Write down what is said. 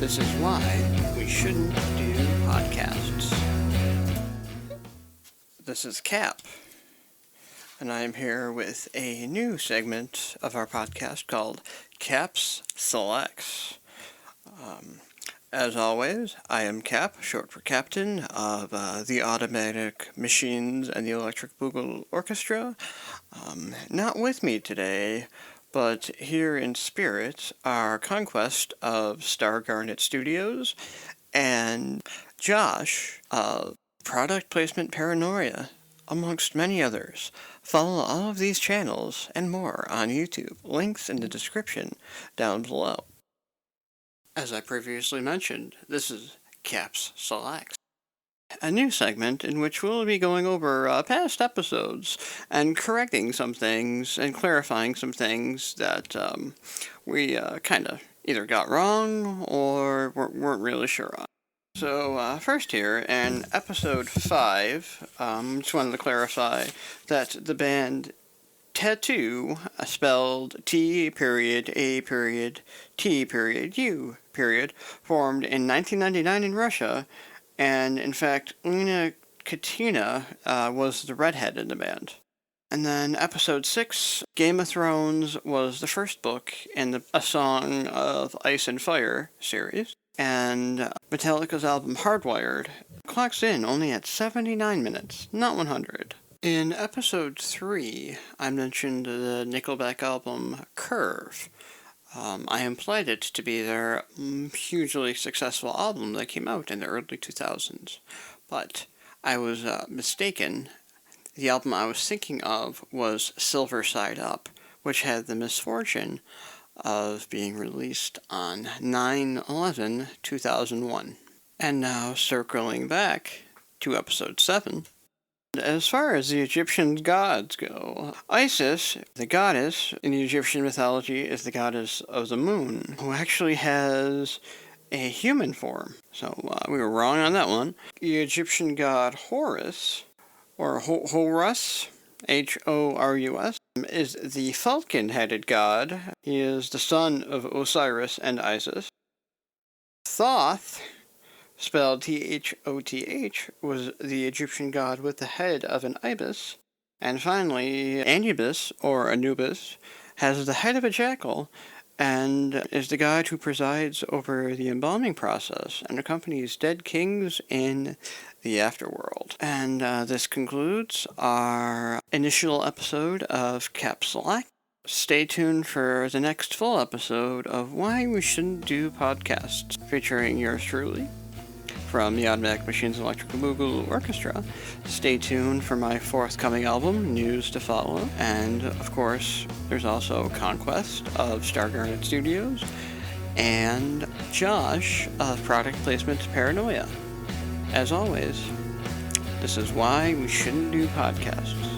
This is why we shouldn't do podcasts. This is Cap, and I am here with a new segment of our podcast called Cap's Selects. As always, I am Cap, short for Captain, of the Automatic Machines and the Electric Boogaloo Orchestra. Not with me today, but here in spirit, our conquest of Star Garnet Studios, and Josh of Product Placement Paranoia, amongst many others. Follow all of these channels and more on YouTube. Links in the description down below. As I previously mentioned, this is Cap's Selects, a new segment in which we'll be going over past episodes and correcting some things and clarifying some things that we kind of either got wrong or weren't really sure on. So first here, in episode 5, just wanted to clarify that the band Tattoo, spelled T.A.T.U., formed in 1999 in Russia, and in fact, Lena Katina was the redhead in the band. And then episode 6, Game of Thrones, was the first book in A Song of Ice and Fire series, and Metallica's album Hardwired clocks in only at 79 minutes, not 100. In episode 3, I mentioned the Nickelback album Curve. I implied it to be their hugely successful album that came out in the early 2000s, but I was mistaken. The album I was thinking of was Silver Side Up, which had the misfortune of being released on 9/11/2001. And now, circling back to episode 7, as far as the Egyptian gods go, Isis, the goddess in the Egyptian mythology, is the goddess of the moon, who actually has a human form. So we were wrong on that one. The Egyptian god Horus, or Horus, Horus, is the falcon-headed god. He is the son of Osiris and Isis. Thoth, spelled Thoth, was the Egyptian god with the head of an ibis. And finally, Anubis, or Anubis, has the head of a jackal, and is the god who presides over the embalming process and accompanies dead kings in the afterworld. And this concludes our initial episode of Cap Select. Stay tuned for the next full episode of Why We Shouldn't Do Podcasts, featuring yours truly, from the Automatic Machines and Electric Boogaloo Orchestra. Stay tuned for my forthcoming album, News to Follow, and of course, there's also Conquest of Star Garnet Studios, and Josh of Product Placement Paranoia. As always, this is why we shouldn't do podcasts.